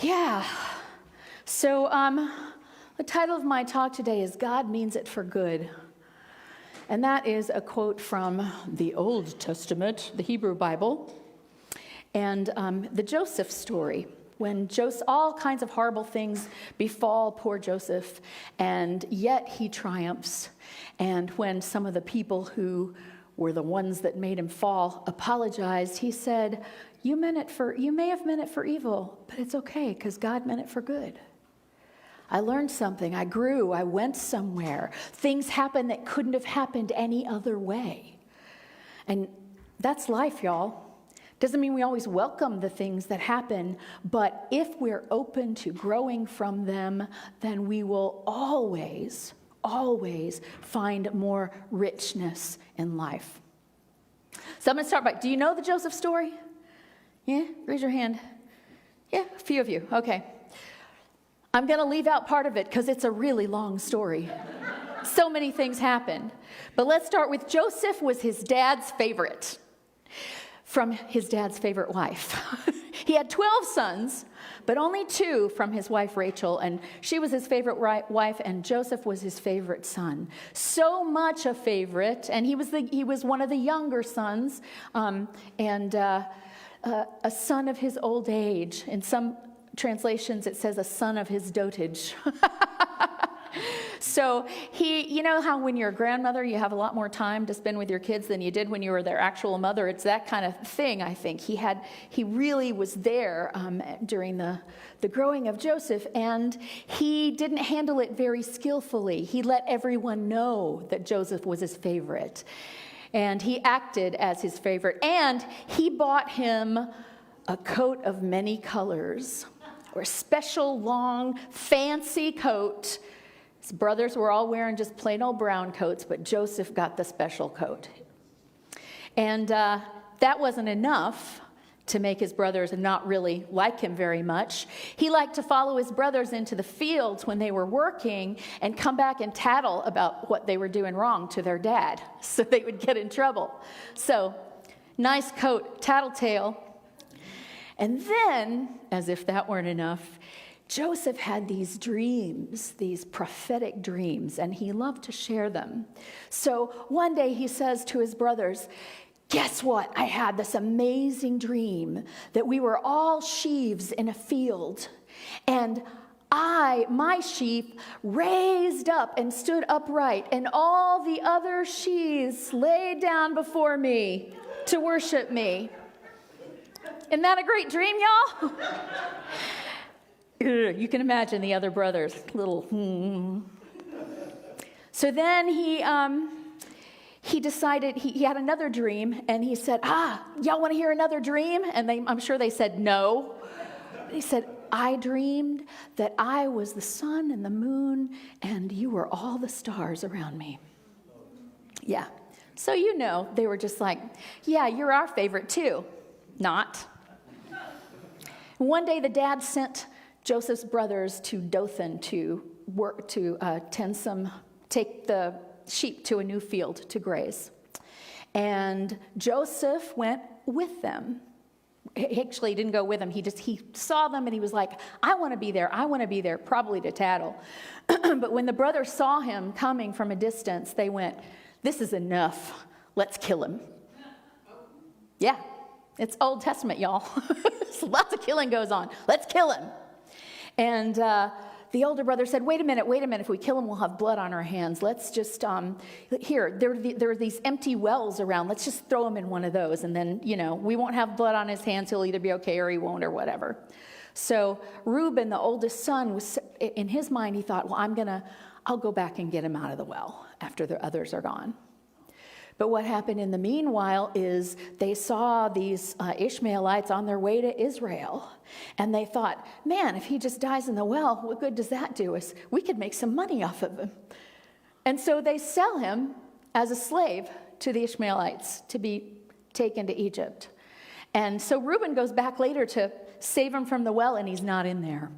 Yeah. So the title of my talk today is God Means It for Good. And that is a quote from the Old Testament, the Hebrew Bible, and the Joseph story. When all kinds of horrible things befall poor Joseph, and yet he triumphs. And when some of the people who were the ones that made him fall apologized, he said, you may have meant it for evil, but it's okay because God meant it for good. I learned something. I grew. I went somewhere. Things happened that couldn't have happened any other way. And that's life, y'all. Doesn't mean we always welcome the things that happen, but if we're open to growing from them, then we will always find more richness in life. So I'm going to start by, do you know the Joseph story? Yeah? Raise your hand. Yeah, a few of you. Okay. I'm going to leave out part of it because it's a really long story. So many things happened. But let's start with Joseph was his dad's favorite from his dad's favorite wife. He had 12 sons, but only 2 from his wife Rachel, and she was his favorite wife, and Joseph was his favorite son. So much a favorite, and he was one of the younger sons, and a son of his old age. In some translations, it says a son of his dotage. So you know how when you're a grandmother, you have a lot more time to spend with your kids than you did when you were their actual mother. It's that kind of thing, I think. He really was there during the growing of Joseph, and he didn't handle it very skillfully. He let everyone know that Joseph was his favorite, and he acted as his favorite, and he bought him a coat of many colors, or a special long, fancy coat. His brothers were all wearing just plain old brown coats, but Joseph got the special coat. And that wasn't enough to make his brothers not really like him very much. He liked to follow his brothers into the fields when they were working and come back and tattle about what they were doing wrong to their dad, so they would get in trouble. So, nice coat, tattletale. And then, as if that weren't enough, Joseph had these dreams, these prophetic dreams, and he loved to share them. So one day he says to his brothers, guess what? I had this amazing dream that we were all sheaves in a field, and my sheaf raised up and stood upright, and all the other sheaves laid down before me to worship me. Isn't that a great dream, y'all? You can imagine the other brothers, So then he decided, he had another dream, and he said, y'all want to hear another dream? And I'm sure they said no. He said, I dreamed that I was the sun and the moon, and you were all the stars around me. Yeah. So they were just like, yeah, you're our favorite too. Not. One day the dad sent Joseph's brothers to Dothan to work to take the sheep to a new field to graze. And Joseph went with them. He actually didn't go with them. He saw them and he was like, I want to be there, probably to tattle. But when the brothers saw him coming from a distance, they went, this is enough. Let's kill him. Yeah, it's Old Testament, y'all. So lots of killing goes on. Let's kill him. And the older brother said, wait a minute. If we kill him, we'll have blood on our hands. Let's just, there are these empty wells around. Let's just throw him in one of those. And then, we won't have blood on his hands. He'll either be okay or he won't or whatever. So Reuben, the oldest son, was in his mind, he thought, well, I'll go back and get him out of the well after the others are gone. But what happened in the meanwhile is they saw these Ishmaelites on their way to Israel. And they thought, man, if he just dies in the well, what good does that do us? We could make some money off of him. And so they sell him as a slave to the Ishmaelites to be taken to Egypt. And so Reuben goes back later to save him from the well, and he's not in there.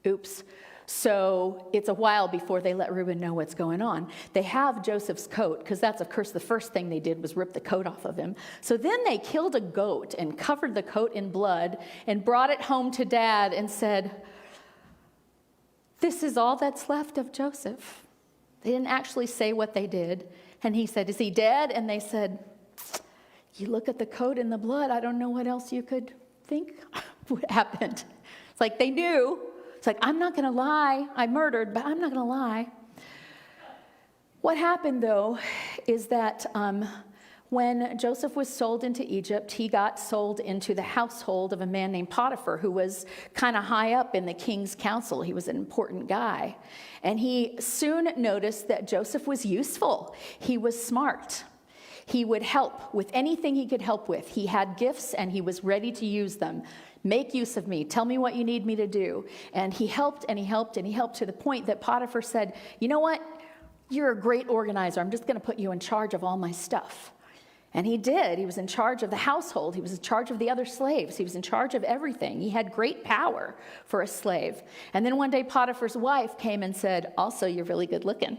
Oops. So it's a while before they let Reuben know what's going on. They have Joseph's coat, because that's, of course, the first thing they did was rip the coat off of him. So then they killed a goat and covered the coat in blood and brought it home to Dad and said, "This is all that's left of Joseph." They didn't actually say what they did. And he said, "Is he dead?" And they said, "You look at the coat and the blood, I don't know what else you could think would happened." It's like they knew. It's like, I'm not going to lie. I murdered, but I'm not going to lie. What happened, though, is that when Joseph was sold into Egypt, he got sold into the household of a man named Potiphar, who was kind of high up in the king's council. He was an important guy. And he soon noticed that Joseph was useful. He was smart. He would help with anything he could help with. He had gifts, and he was ready to use them. Make use of me. Tell me what you need me to do. And he helped, and he helped, and he helped to the point that Potiphar said, "You know what? You're a great organizer. I'm just going to put you in charge of all my stuff." And he did. He was in charge of the household. He was in charge of the other slaves. He was in charge of everything. He had great power for a slave. And then one day Potiphar's wife came and said, "Also, you're really good looking."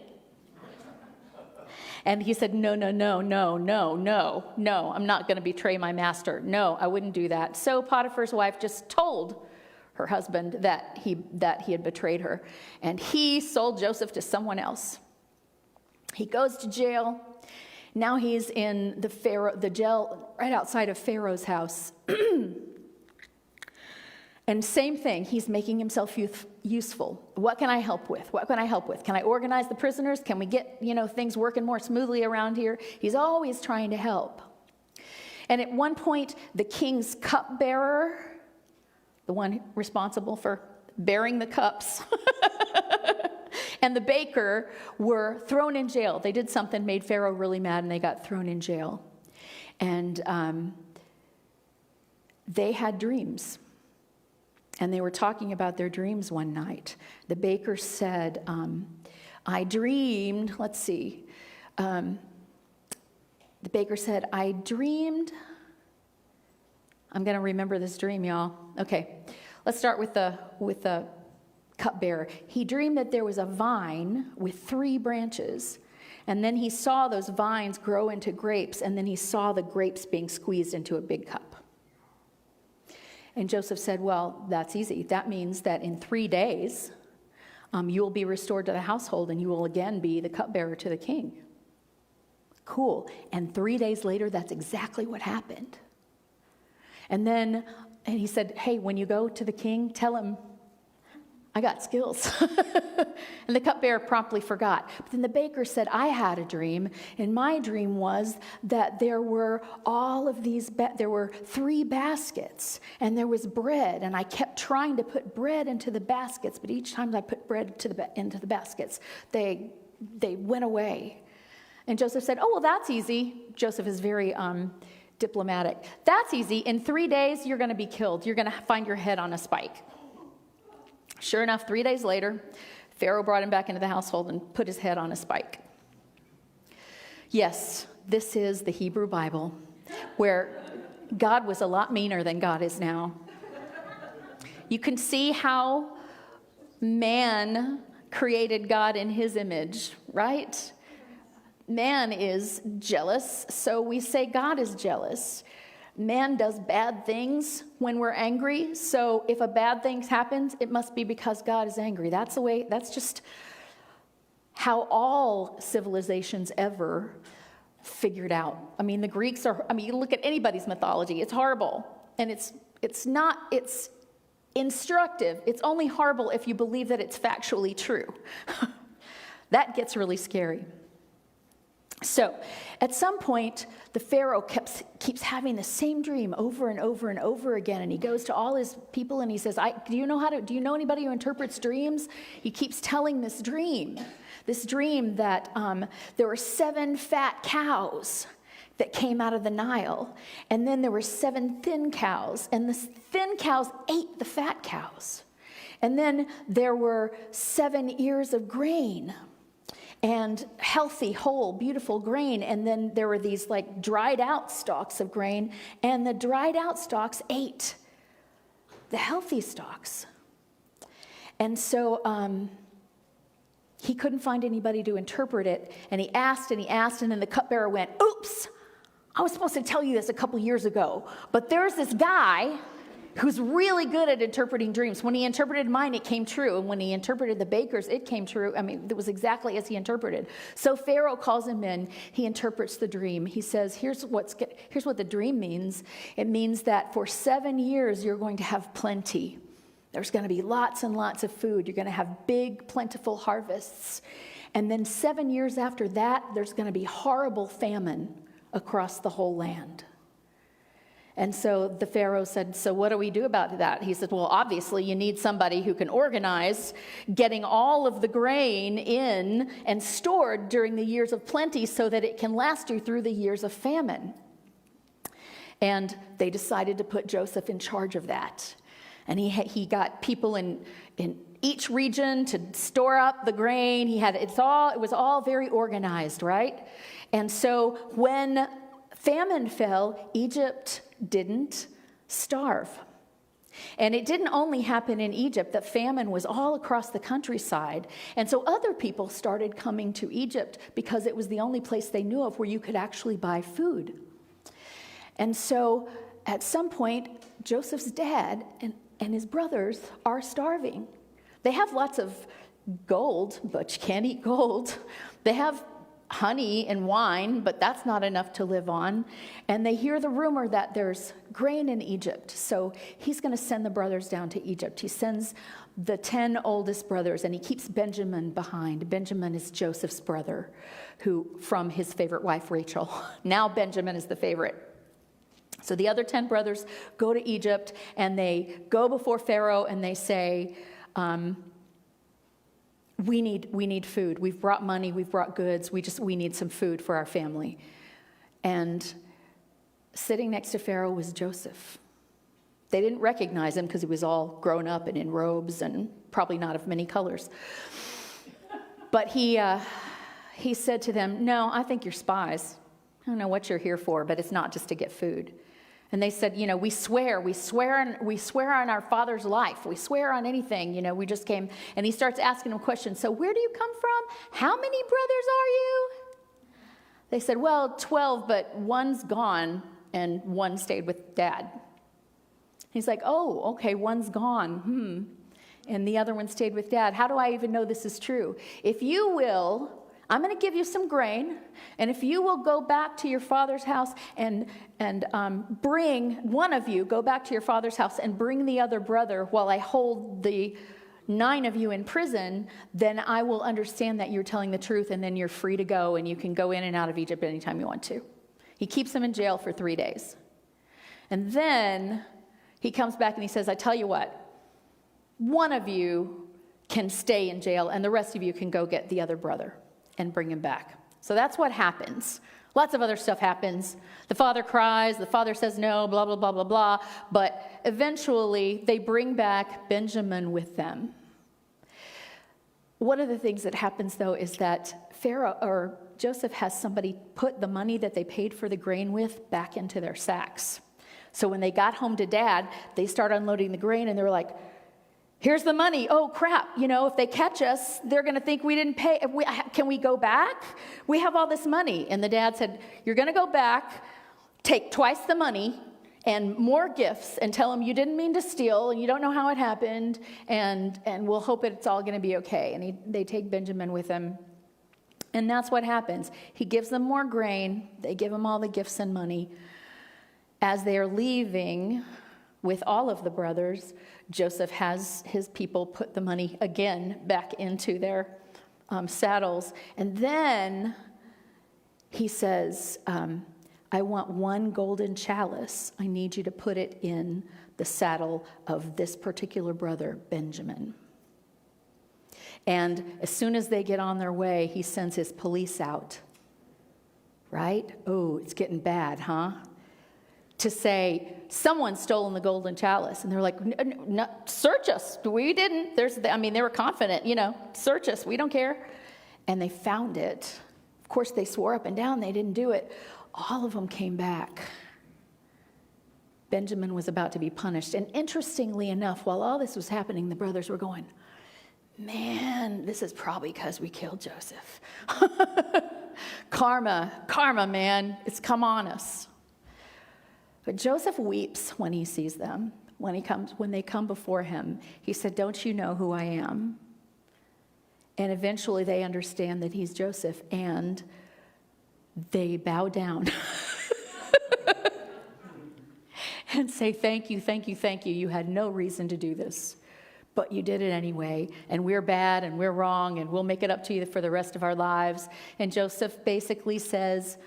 And he said, "No, no, no, no, no, no, no, I'm not going to betray my master. No, I wouldn't do that." So Potiphar's wife just told her husband that he had betrayed her. And he sold Joseph to someone else. He goes to jail. Now he's in the jail right outside of Pharaoh's house. And same thing, he's making himself useful. What can I help with? What can I help with? Can I organize the prisoners? Can we get, things working more smoothly around here? He's always trying to help. And at one point, the king's cupbearer, the one responsible for bearing the cups, and the baker were thrown in jail. They did something, made Pharaoh really mad, and they got thrown in jail. And they had dreams. And they were talking about their dreams one night. The baker said, "I dreamed," let's see. The baker said, "I dreamed," I'm going to remember this dream, y'all. Okay, let's start with the cupbearer. He dreamed that there was a vine with 3 branches. And then he saw those vines grow into grapes. And then he saw the grapes being squeezed into a big cup. And Joseph said, "Well, that's easy. That means that in 3 days, you will be restored to the household, and you will again be the cupbearer to the king." Cool. And 3 days later, that's exactly what happened. And he said, "Hey, when you go to the king, tell him I got skills." And the cupbearer promptly forgot. But then the baker said, "I had a dream, and my dream was that there were all of these, there were 3 baskets, and there was bread, and I kept trying to put bread into the baskets, but each time I put bread into the baskets, they went away." And Joseph said, "Oh, well, that's easy." Joseph is very diplomatic. "That's easy. In 3 days, you're going to be killed. You're going to find your head on a spike." Sure enough, 3 days later, Pharaoh brought him back into the household and put his head on a spike. Yes, this is the Hebrew Bible, where God was a lot meaner than God is now. You can see how man created God in his image, right? Man is jealous, so we say God is jealous. Man does bad things when we're angry, so if a bad thing happens, it must be because God is angry. That's just how all civilizations ever figured out. I mean, the Greeks you look at anybody's mythology, it's horrible. And it's instructive. It's only horrible if you believe that it's factually true. That gets really scary. So, at some point, the Pharaoh keeps having the same dream over and over and over again, and he goes to all his people and he says, do you know anybody who interprets dreams? He keeps telling this dream that there were 7 fat cows that came out of the Nile, and then there were 7 thin cows, and the thin cows ate the fat cows. And then there were 7 ears of grain, and healthy, whole, beautiful grain. And then there were these dried out stalks of grain, and the dried out stalks ate the healthy stalks. And so he couldn't find anybody to interpret it. And he asked, and then the cupbearer went, oops, I was supposed to tell you this a couple years ago. But there's this guy who's really good at interpreting dreams. When he interpreted mine, it came true. And when he interpreted the baker's, it came true. I mean, it was exactly as he interpreted. So Pharaoh calls him in. He interprets the dream. He says, here's what the dream means. It means that for 7 years, you're going to have plenty. There's going to be lots and lots of food. You're going to have big, plentiful harvests. And then 7 years after that, there's going to be horrible famine across the whole land. And so the Pharaoh said, so what do we do about that? He said, well, obviously you need somebody who can organize getting all of the grain in and stored during the years of plenty so that it can last you through the years of famine. And they decided to put Joseph in charge of that. And he got people in each region to store up the grain. It was all very organized, right? And so when famine fell, Egypt didn't starve. And it didn't only happen in Egypt, that famine was all across the countryside. And so other people started coming to Egypt because it was the only place they knew of where you could actually buy food. And so at some point, Joseph's dad and his brothers are starving. They have lots of gold, but you can't eat gold. They have honey and wine, but that's not enough to live on. And they hear the rumor that there's grain in Egypt. So he's going to send the brothers down to Egypt. He sends the 10 oldest brothers, and he keeps Benjamin behind. Benjamin is Joseph's brother, who from his favorite wife, Rachel. Now Benjamin is the favorite. So the other 10 brothers go to Egypt, and they go before Pharaoh, and they say, we need food. We've brought money, we've brought goods. We need some food for our family. And sitting next to Pharaoh was Joseph. They didn't recognize him because he was all grown up and in robes and probably not of many colors. But he said to them, no, I think you're spies. I don't know what you're here for, but it's not just to get food. And they said, we swear on our father's life. We swear on anything. We just came. And he starts asking them questions. So where do you come from? How many brothers are you? They said, well, 12, but one's gone and one stayed with Dad. He's like, oh, okay, one's gone. And the other one stayed with Dad. How do I even know this is true? If you will, I'm going to give you some grain, and if you will go back to your father's house and bring one of you, go back to your father's house and bring the other brother while I hold the 9 of you in prison, then I will understand that you're telling the truth, and then you're free to go, and you can go in and out of Egypt anytime you want to. He keeps them in jail for 3 days. And then he comes back and he says, I tell you what, one of you can stay in jail, and the rest of you can go get the other brother and bring him back. So that's what happens. Lots of other stuff happens. The father cries, the father says no, blah, blah, blah, blah, blah. But eventually they bring back Benjamin with them. One of the things that happens, though, is that Joseph has somebody put the money that they paid for the grain with back into their sacks. So when they got home to Dad, they start unloading the grain, and they were like, here's the money. Oh, crap. If they catch us, they're going to think we didn't pay. Can we go back? We have all this money. And the dad said, you're going to go back, take twice the money and more gifts, and tell them you didn't mean to steal and you don't know how it happened, and we'll hope it's all going to be okay. And they take Benjamin with them. And that's what happens. He gives them more grain. They give him all the gifts and money. As they are leaving with all of the brothers, Joseph has his people put the money again back into their saddles. And then he says, I want one golden chalice. I need you to put it in the saddle of this particular brother, Benjamin. And as soon as they get on their way, he sends his police out. Right? Oh, it's getting bad, huh? To say, someone's stolen the golden chalice. And they're like, no, search us. We didn't. They were confident, search us. We don't care. And they found it. Of course, they swore up and down they didn't do it. All of them came back. Benjamin was about to be punished. And interestingly enough, while all this was happening, the brothers were going, man, this is probably because we killed Joseph. Karma, man, it's come on us. But Joseph weeps when he sees them. When they come before him, he said, don't you know who I am? And eventually they understand that he's Joseph, and they bow down and say, thank you, thank you, thank you. You had no reason to do this, but you did it anyway, and we're bad and we're wrong, and we'll make it up to you for the rest of our lives. And Joseph basically says,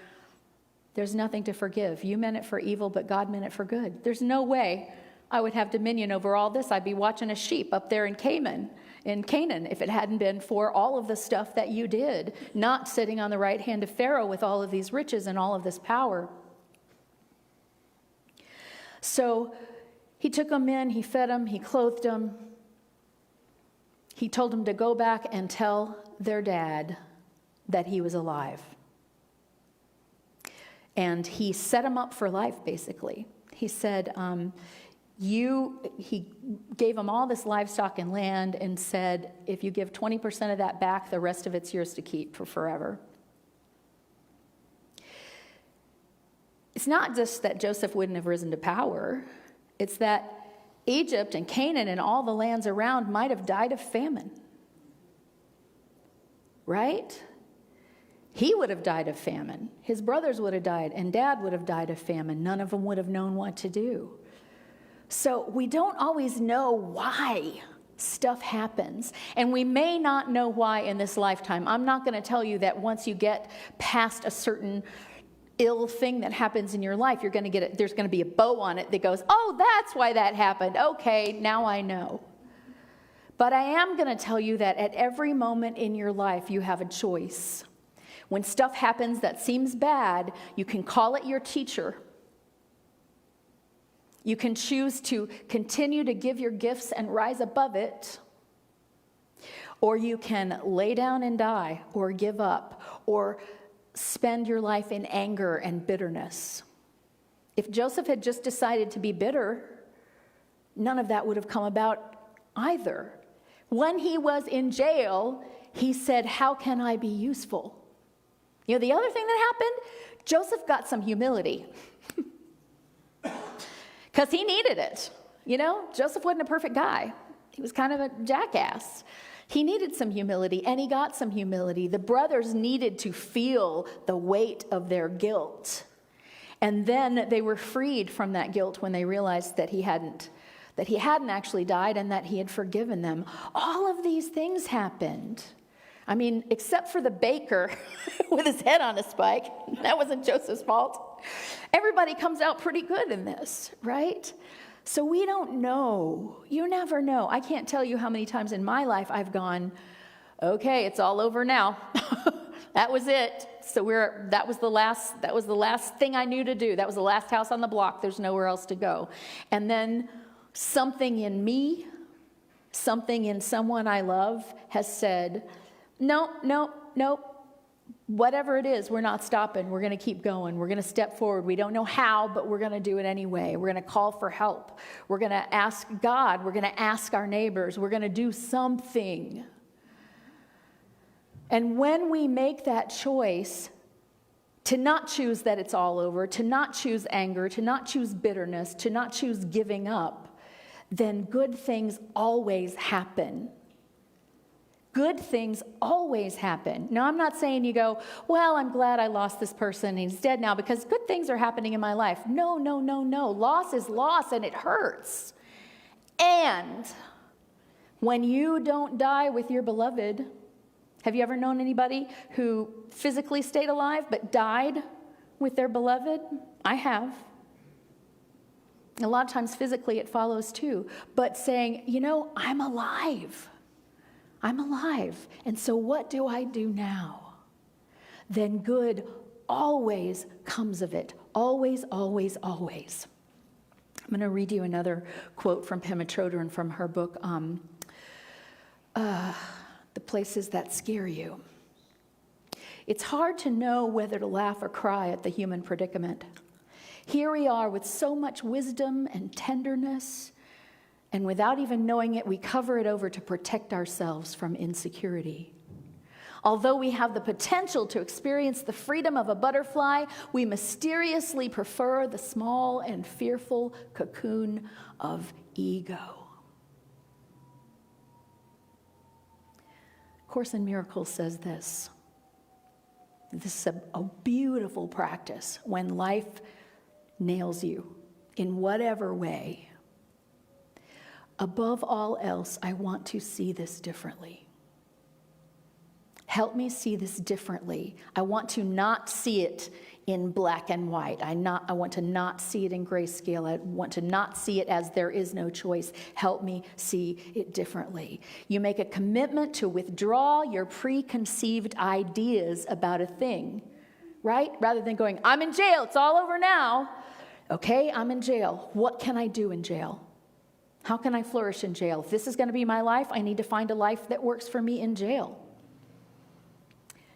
there's nothing to forgive. You meant it for evil, but God meant it for good. There's no way I would have dominion over all this. I'd be watching a sheep up there in Canaan, if it hadn't been for all of the stuff that you did, not sitting on the right hand of Pharaoh with all of these riches and all of this power. So he took them in, he fed them, he clothed them. He told them to go back and tell their dad that he was alive. And he set them up for life, basically. He said, he gave them all this livestock and land and said, if you give 20% of that back, the rest of it's yours to keep for forever. It's not just that Joseph wouldn't have risen to power. It's that Egypt and Canaan and all the lands around might have died of famine. Right? He would have died of famine. His brothers would have died, and Dad would have died of famine. None of them would have known what to do. So we don't always know why stuff happens. And we may not know why in this lifetime. I'm not going to tell you that once you get past a certain ill thing that happens in your life, you're going to get it. There's going to be a bow on it that goes, oh, that's why that happened. Okay, now I know. But I am going to tell you that at every moment in your life, you have a choice. When stuff happens that seems bad, you can call it your teacher. You can choose to continue to give your gifts and rise above it. Or you can lay down and die, or give up, or spend your life in anger and bitterness. If Joseph had just decided to be bitter, none of that would have come about either. When he was in jail, he said, how can I be useful? You know, the other thing that happened, Joseph got some humility. Because he needed it. You know, Joseph wasn't a perfect guy. He was kind of a jackass. He needed some humility, and he got some humility. The brothers needed to feel the weight of their guilt. And then they were freed from that guilt when they realized that he hadn't actually died and that he had forgiven them. All of these things happened. I mean, except for the baker with his head on a spike. That wasn't Joseph's fault. Everybody comes out pretty good in this, right? So we don't know. You never know. I can't tell you how many times in my life I've gone, okay, it's all over now. That was it. So that was the last thing I knew to do. That was the last house on the block. There's nowhere else to go. And then something in me, something in someone I love has said, nope. Whatever it is, we're not stopping. We're going to keep going. We're going to step forward. We don't know how, but we're going to do it anyway. We're going to call for help. We're going to ask God. We're going to ask our neighbors. We're going to do something. And when we make that choice to not choose that it's all over, to not choose anger, to not choose bitterness, to not choose giving up, then good things always happen. Good things always happen. Now, I'm not saying you go, well, I'm glad I lost this person and he's dead now because good things are happening in my life. No. Loss is loss and it hurts. And when you don't die with your beloved, have you ever known anybody who physically stayed alive but died with their beloved? I have. A lot of times physically it follows too. But saying, I'm alive. I'm alive. And so what do I do now? Then good always comes of it. Always, always, always. I'm going to read you another quote from Pema Chodrun from her book, The Places That Scare You. It's hard to know whether to laugh or cry at the human predicament. Here we are with so much wisdom and tenderness, And without even knowing it, we cover it over to protect ourselves from insecurity. Although we have the potential to experience the freedom of a butterfly, we mysteriously prefer the small and fearful cocoon of ego. Course in Miracles says this. This is a beautiful practice when life nails you in whatever way. Above all else, I want to see this differently. Help me see this differently. I want to not see it in black and white. I want to not see it in grayscale. I want to not see it as there is no choice. Help me see it differently. You make a commitment to withdraw your preconceived ideas about a thing, right? Rather than going, I'm in jail, it's all over now. Okay, I'm in jail. What can I do in jail? How can I flourish in jail? If this is going to be my life, I need to find a life that works for me in jail.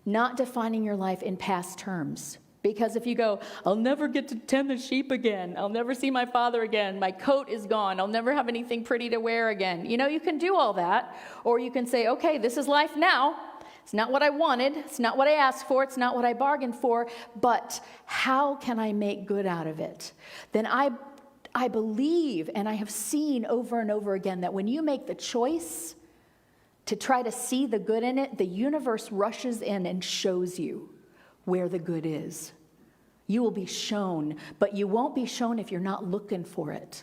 Not defining your life in past terms. Because if you go, I'll never get to tend the sheep again. I'll never see my father again. My coat is gone. I'll never have anything pretty to wear again. You know, you can do all that. Or you can say, okay, this is life now. It's not what I wanted. It's not what I asked for. It's not what I bargained for. But how can I make good out of it? Then I believe, and I have seen over and over again, that when you make the choice to try to see the good in it, the universe rushes in and shows you where the good is. You will be shown, but you won't be shown if you're not looking for it,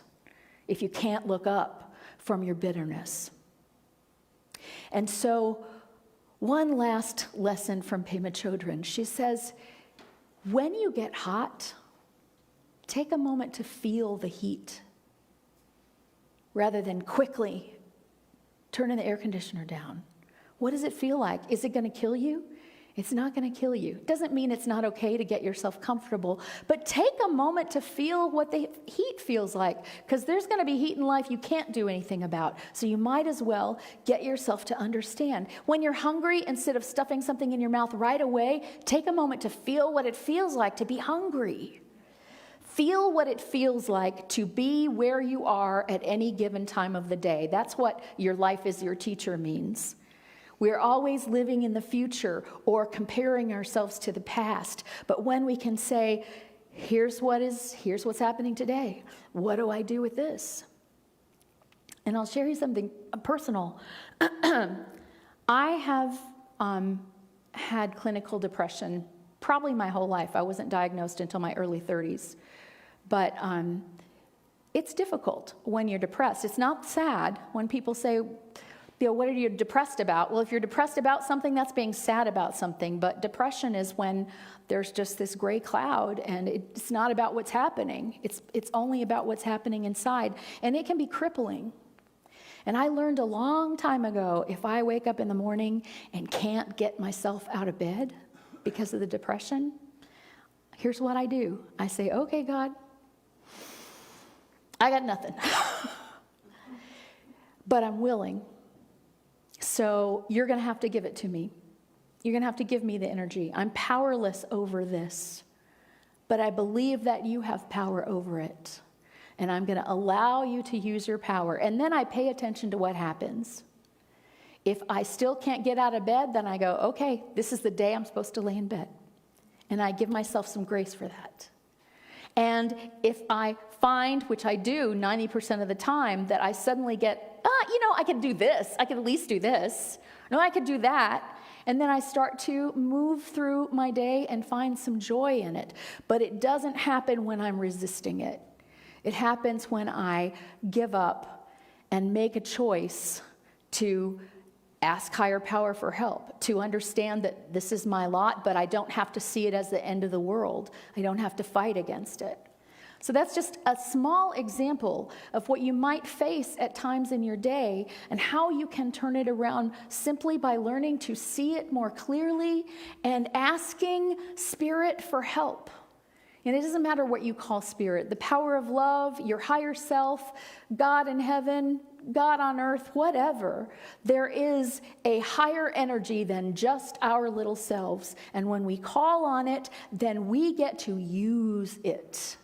if you can't look up from your bitterness. And so, one last lesson from Pema Chodrun. She says, when you get hot, take a moment to feel the heat rather than quickly turning the air conditioner down. What does it feel like? Is it going to kill you? It's not going to kill you. It doesn't mean it's not okay to get yourself comfortable, but take a moment to feel what the heat feels like, because there's going to be heat in life you can't do anything about. So you might as well get yourself to understand. When you're hungry, instead of stuffing something in your mouth right away, take a moment to feel what it feels like to be hungry. Feel what it feels like to be where you are at any given time of the day. That's what your life is your teacher means. We're always living in the future or comparing ourselves to the past. But when we can say, here's what's happening today. What do I do with this? And I'll share you something personal. I have had clinical depression probably my whole life. I wasn't diagnosed until my early 30s. But it's difficult when you're depressed. It's not sad when people say, what are you depressed about? Well, if you're depressed about something, that's being sad about something. But depression is when there's just this gray cloud, and it's not about what's happening. It's only about what's happening inside. And it can be crippling. And I learned a long time ago, if I wake up in the morning and can't get myself out of bed because of the depression, here's what I do. I say, okay, God, I got nothing. But I'm willing. So you're going to have to give it to me. You're going to have to give me the energy. I'm powerless over this, but I believe that you have power over it. And I'm going to allow you to use your power. And then I pay attention to what happens. If I still can't get out of bed, then I go, okay, this is the day I'm supposed to lay in bed. And I give myself some grace for that. And if I find, which I do 90% of the time, that I suddenly get, I can do this. I can at least do this. No, I could do that. And then I start to move through my day and find some joy in it. But it doesn't happen when I'm resisting it. It happens when I give up and make a choice to ask higher power for help, to understand that this is my lot, but I don't have to see it as the end of the world. I don't have to fight against it. So that's just a small example of what you might face at times in your day and how you can turn it around simply by learning to see it more clearly and asking Spirit for help. And it doesn't matter what you call Spirit, the power of love, your higher self, God in heaven, God on earth, whatever. There is a higher energy than just our little selves. And when we call on it, then we get to use it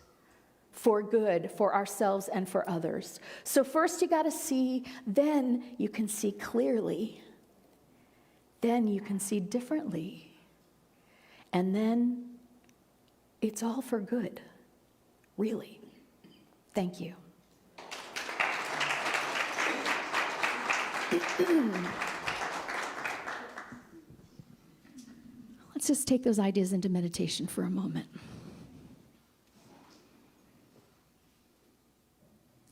for good, for ourselves and for others. So first you got to see, then you can see clearly. Then you can see differently. And then it's all for good, really. Thank you. Let's just take those ideas into meditation for a moment.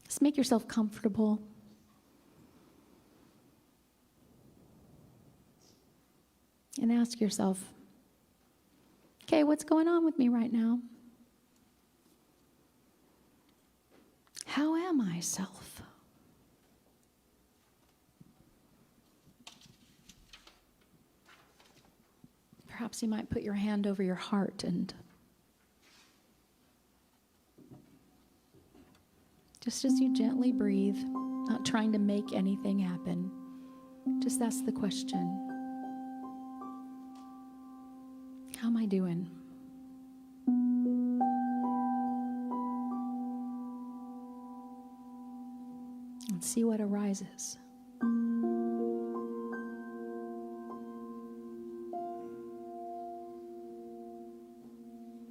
Just make yourself comfortable. And ask yourself, okay, what's going on with me right now? How am I, self? Perhaps you might put your hand over your heart and just as you gently breathe, not trying to make anything happen, just ask the question, how am I doing? And see what arises.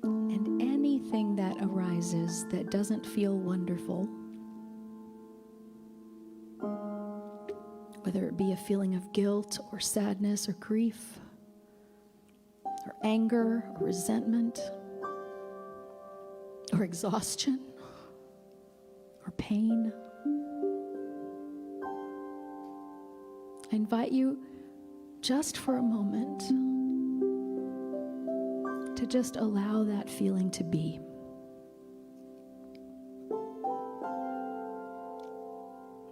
And anything that arises that doesn't feel wonderful, whether it be a feeling of guilt or sadness or grief, or anger, or resentment, or exhaustion, or pain. I invite you just for a moment to just allow that feeling to be.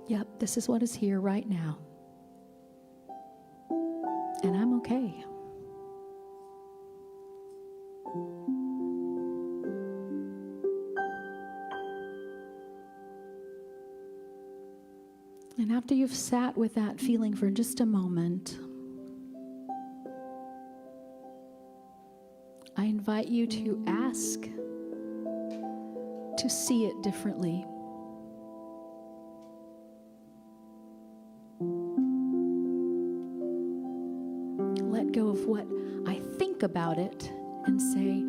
Yep, this is what is here right now. And I'm okay. And after you've sat with that feeling for just a moment, I invite you to ask to see it differently. Let go of what I think about it and say,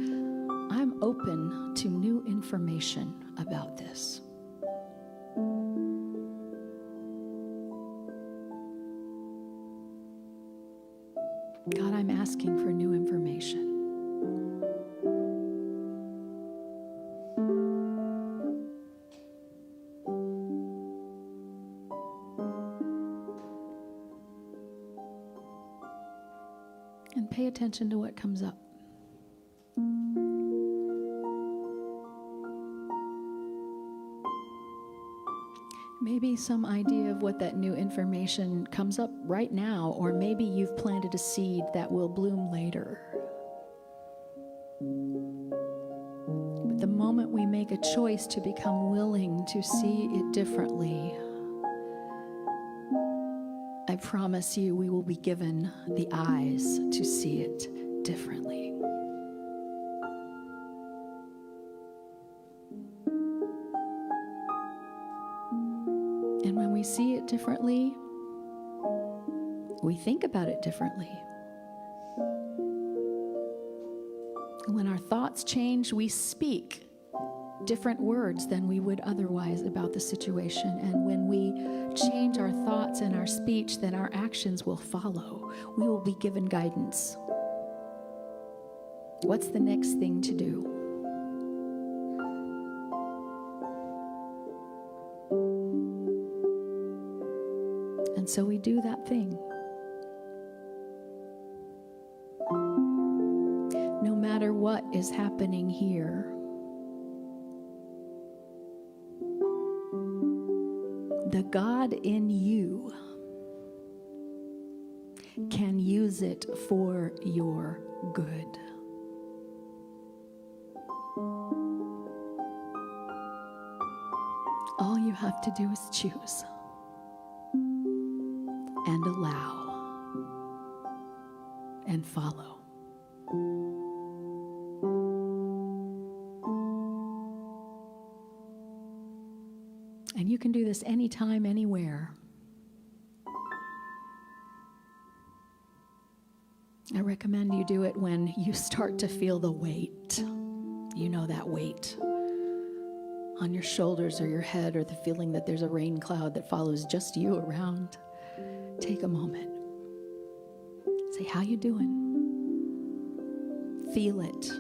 I'm open to new information about this. God, I'm asking for new information. And pay attention to what comes up. Maybe some idea of what that new information comes up right now, or maybe you've planted a seed that will bloom later. But the moment we make a choice to become willing to see it differently, I promise you we will be given the eyes to see it differently. And when we see it differently, we think about it differently. And when our thoughts change, we speak different words than we would otherwise about the situation. And when we change our thoughts and our speech, then our actions will follow. We will be given guidance. What's the next thing to do? And so we do that thing. No matter what is happening here, the God in you can use it for your good. All you have to do is choose and allow and follow. can do this anytime, anywhere. I recommend you do it when you start to feel the weight. You know, that weight on your shoulders or your head, or the feeling that there's a rain cloud that follows just you around. Take a moment. Say, how you doing? Feel it.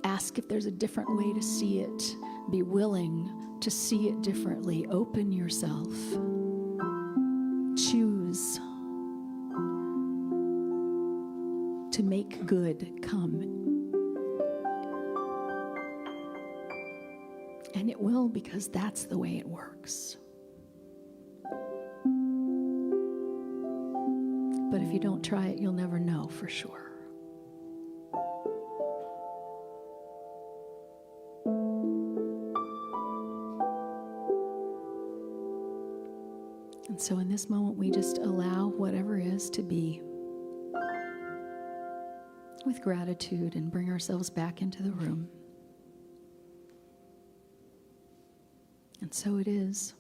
Ask if there's a different way to see it. Be willing to see it differently. Open yourself. Choose to make good come. And it will, because that's the way it works. But if you don't try it, you'll never know for sure. And so in this moment, we just allow whatever is to be with gratitude and bring ourselves back into the room. And so it is.